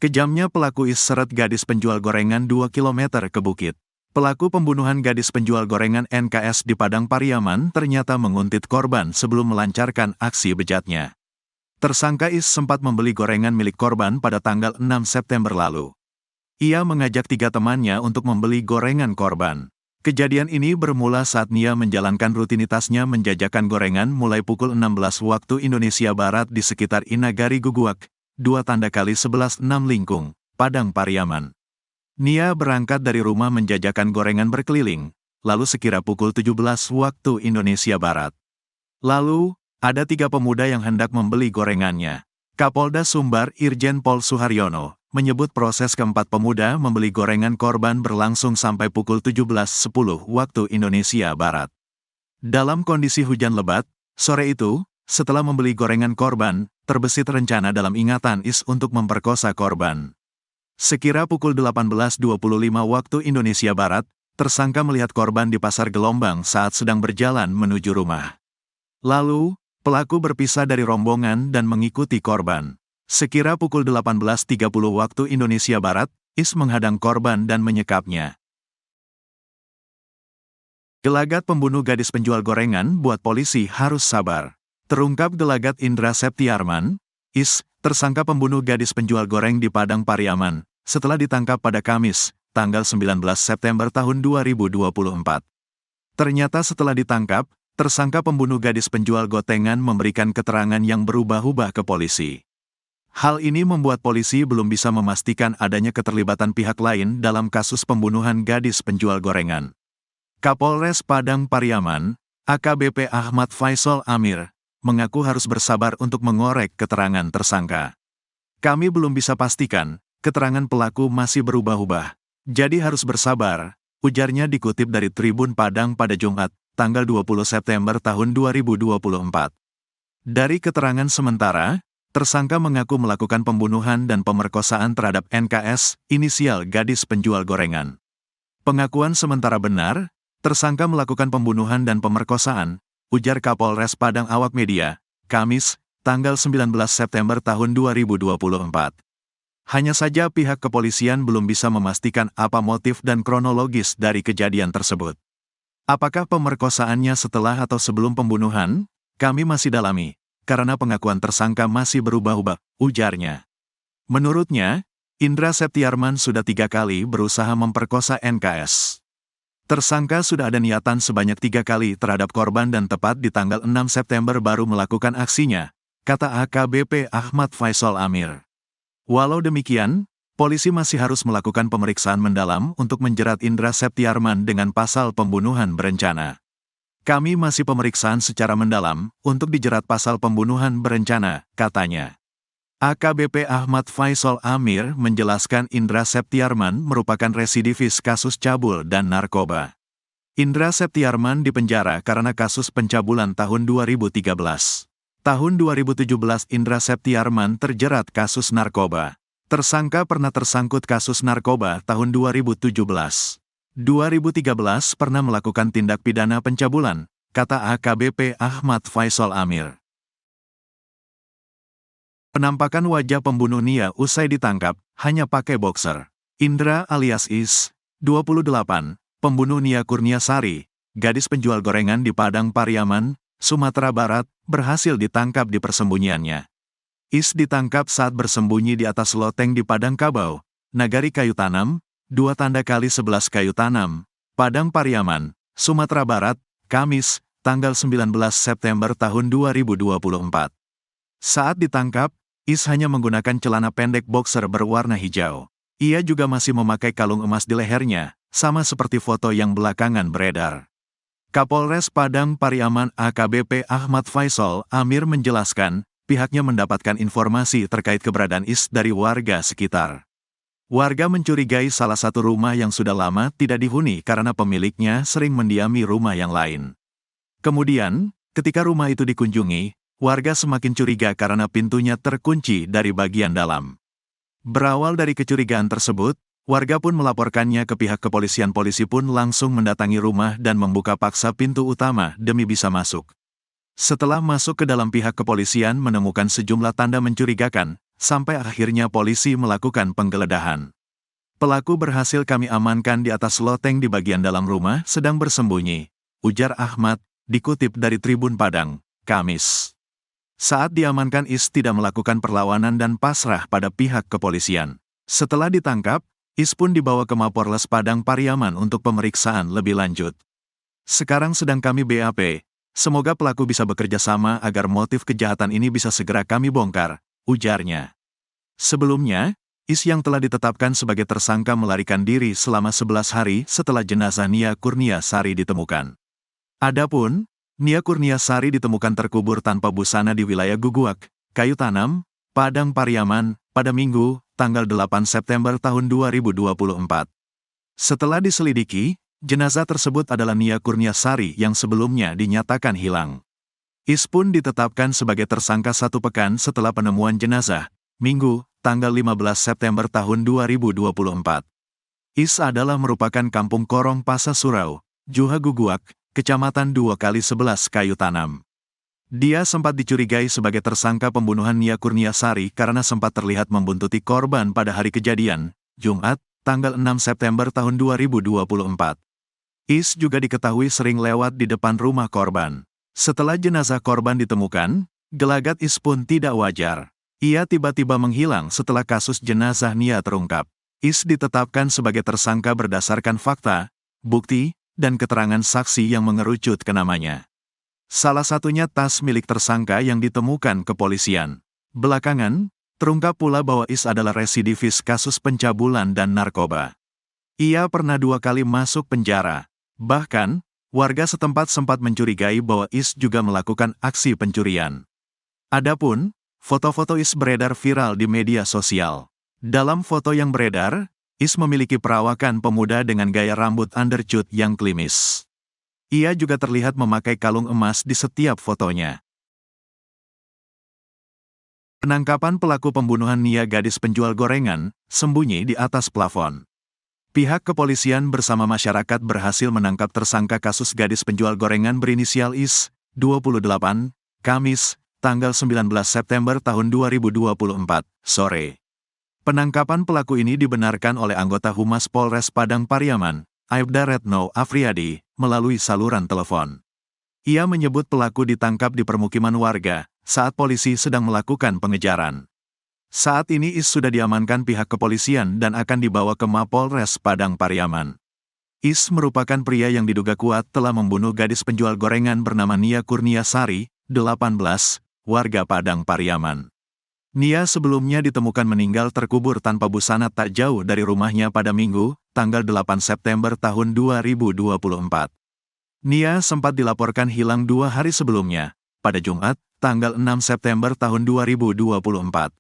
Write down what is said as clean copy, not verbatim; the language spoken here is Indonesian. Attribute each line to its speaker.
Speaker 1: Kejamnya pelaku Is seret gadis penjual gorengan 2 km ke bukit. Pelaku pembunuhan gadis penjual gorengan NKS di Padang Pariaman ternyata menguntit korban sebelum melancarkan aksi bejatnya. Tersangka Is sempat membeli gorengan milik korban pada tanggal 6 September lalu. Ia mengajak 3 temannya untuk membeli gorengan korban. Kejadian ini bermula saat Nia menjalankan rutinitasnya menjajakan gorengan mulai pukul 16 waktu Indonesia Barat di sekitar Inagari Guguak, 2+11 6 Lingkung, Padang Pariaman. Nia berangkat dari rumah menjajakan gorengan berkeliling, lalu sekira pukul 17 waktu Indonesia Barat. Lalu, ada 3 pemuda yang hendak membeli gorengannya. Kapolda Sumbar Irjen Pol Suharyono menyebut proses keempat pemuda membeli gorengan korban berlangsung sampai pukul 17.10 waktu Indonesia Barat. Dalam kondisi hujan lebat, sore itu, setelah membeli gorengan korban, terbesit rencana dalam ingatan Is untuk memperkosa korban. Sekira pukul 18.25 waktu Indonesia Barat, tersangka melihat korban di Pasar Gelombang saat sedang berjalan menuju rumah. Lalu, pelaku berpisah dari rombongan dan mengikuti korban. Sekira pukul 18.30 waktu Indonesia Barat, Is menghadang korban dan menyekapnya. Gelagat pembunuh gadis penjual gorengan buat polisi harus sabar. Terungkap gelagat Indra Septiarman, Is, tersangka pembunuh gadis penjual goreng di Padang Pariaman, setelah ditangkap pada Kamis, tanggal 19 September tahun 2024. Ternyata setelah ditangkap, tersangka pembunuh gadis penjual gotengan memberikan keterangan yang berubah-ubah ke polisi. Hal ini membuat polisi belum bisa memastikan adanya keterlibatan pihak lain dalam kasus pembunuhan gadis penjual gorengan. Kapolres Padang Pariaman, AKBP Ahmad Faisal Amir, mengaku harus bersabar untuk mengorek keterangan tersangka. Kami belum bisa pastikan, keterangan pelaku masih berubah-ubah. Jadi harus bersabar, ujarnya dikutip dari Tribun Padang pada Jumat, tanggal 20 September tahun 2024. Dari keterangan sementara, tersangka mengaku melakukan pembunuhan dan pemerkosaan terhadap NKS, inisial gadis penjual gorengan. Pengakuan sementara benar, tersangka melakukan pembunuhan dan pemerkosaan, ujar Kapolres Padang awak media, Kamis, tanggal 19 September tahun 2024. Hanya saja pihak kepolisian belum bisa memastikan apa motif dan kronologis dari kejadian tersebut. Apakah pemerkosaannya setelah atau sebelum pembunuhan? Kami masih dalami, karena pengakuan tersangka masih berubah-ubah, ujarnya. Menurutnya, Indra Septiarman sudah 3 kali berusaha memperkosa NKS. Tersangka sudah ada niatan sebanyak 3 kali terhadap korban dan tepat di tanggal 6 September baru melakukan aksinya, kata AKBP Ahmad Faisal Amir. Walau demikian, polisi masih harus melakukan pemeriksaan mendalam untuk menjerat Indra Septiarman dengan pasal pembunuhan berencana. Kami masih pemeriksaan secara mendalam untuk dijerat pasal pembunuhan berencana, katanya. AKBP Ahmad Faisal Amir menjelaskan Indra Septiarman merupakan residivis kasus cabul dan narkoba. Indra Septiarman dipenjara karena kasus pencabulan tahun 2013. Tahun 2017 Indra Septiarman terjerat kasus narkoba. Tersangka pernah tersangkut kasus narkoba tahun 2017. 2013 pernah melakukan tindak pidana pencabulan, kata AKBP Ahmad Faisal Amir. Penampakan wajah pembunuh Nia usai ditangkap, hanya pakai boxer. Indra alias Is, 28, pembunuh Nia Kurniasari, gadis penjual gorengan di Padang Pariaman, Sumatera Barat, berhasil ditangkap di persembunyiannya. Is ditangkap saat bersembunyi di atas loteng di Padang Kabau, Nagari Kayu Tanam, 2+11 Kayu Tanam, Padang Pariaman, Sumatera Barat, Kamis, tanggal 19 September tahun 2024. Saat ditangkap, Is hanya menggunakan celana pendek boxer berwarna hijau. Ia juga masih memakai kalung emas di lehernya, sama seperti foto yang belakangan beredar. Kapolres Padang Pariaman AKBP Ahmad Faisal Amir menjelaskan, pihaknya mendapatkan informasi terkait keberadaan Is dari warga sekitar. Warga mencurigai salah satu rumah yang sudah lama tidak dihuni karena pemiliknya sering mendiami rumah yang lain. Kemudian, ketika rumah itu dikunjungi, warga semakin curiga karena pintunya terkunci dari bagian dalam. Berawal dari kecurigaan tersebut, warga pun melaporkannya ke pihak kepolisian. Polisi pun langsung mendatangi rumah dan membuka paksa pintu utama demi bisa masuk. Setelah masuk ke dalam, pihak kepolisian menemukan sejumlah tanda mencurigakan, sampai akhirnya polisi melakukan penggeledahan. Pelaku berhasil kami amankan di atas loteng di bagian dalam rumah sedang bersembunyi, ujar Ahmad, dikutip dari Tribun Padang, Kamis. Saat diamankan Is tidak melakukan perlawanan dan pasrah pada pihak kepolisian. Setelah ditangkap, Is pun dibawa ke Mapolres Padang Pariaman untuk pemeriksaan lebih lanjut. Sekarang sedang kami BAP, semoga pelaku bisa bekerja sama agar motif kejahatan ini bisa segera kami bongkar, ujarnya. Sebelumnya, Is yang telah ditetapkan sebagai tersangka melarikan diri selama 11 hari setelah jenazah Nia Kurniasari ditemukan. Adapun, Nia Kurniasari ditemukan terkubur tanpa busana di wilayah Guguak, Kayu Tanam, Padang Pariaman, pada Minggu, tanggal 8 September tahun 2024. Setelah diselidiki, jenazah tersebut adalah Nia Kurniasari yang sebelumnya dinyatakan hilang. Is pun ditetapkan sebagai tersangka 1 pekan setelah penemuan jenazah, Minggu, tanggal 15 September tahun 2024. Is adalah merupakan kampung Korong Pasa Surau, Juha Guguak, Kecamatan 2x11 Kayu Tanam. Dia sempat dicurigai sebagai tersangka pembunuhan Nia Kurniasari karena sempat terlihat membuntuti korban pada hari kejadian, Jumat, tanggal 6 September tahun 2024. Is juga diketahui sering lewat di depan rumah korban. Setelah jenazah korban ditemukan, gelagat Is pun tidak wajar. Ia tiba-tiba menghilang setelah kasus jenazah Nia terungkap. Is ditetapkan sebagai tersangka berdasarkan fakta, bukti, dan keterangan saksi yang mengerucut ke namanya. Salah satunya tas milik tersangka yang ditemukan kepolisian. Belakangan, terungkap pula bahwa Is adalah residivis kasus pencabulan dan narkoba. Ia pernah 2 kali masuk penjara. Bahkan, warga setempat sempat mencurigai bahwa Is juga melakukan aksi pencurian. Adapun, foto-foto Is beredar viral di media sosial. Dalam foto yang beredar, Is memiliki perawakan pemuda dengan gaya rambut undercut yang klimis. Ia juga terlihat memakai kalung emas di setiap fotonya. Penangkapan pelaku pembunuhan Nia gadis penjual gorengan, sembunyi di atas plafon. Pihak kepolisian bersama masyarakat berhasil menangkap tersangka kasus gadis penjual gorengan berinisial Is, 28, Kamis, tanggal 19 September tahun 2024, sore. Penangkapan pelaku ini dibenarkan oleh anggota Humas Polres Padang Pariaman, Aibda Retno Afriyadi, melalui saluran telepon. Ia menyebut pelaku ditangkap di permukiman warga, saat polisi sedang melakukan pengejaran. Saat ini Is sudah diamankan pihak kepolisian dan akan dibawa ke Mapolres Padang Pariaman. Is merupakan pria yang diduga kuat telah membunuh gadis penjual gorengan bernama Nia Kurniasari, 18, warga Padang Pariaman. Nia sebelumnya ditemukan meninggal terkubur tanpa busana tak jauh dari rumahnya pada Minggu, tanggal 8 September tahun 2024. Nia sempat dilaporkan hilang 2 hari sebelumnya, pada Jumat, tanggal 6 September tahun 2024.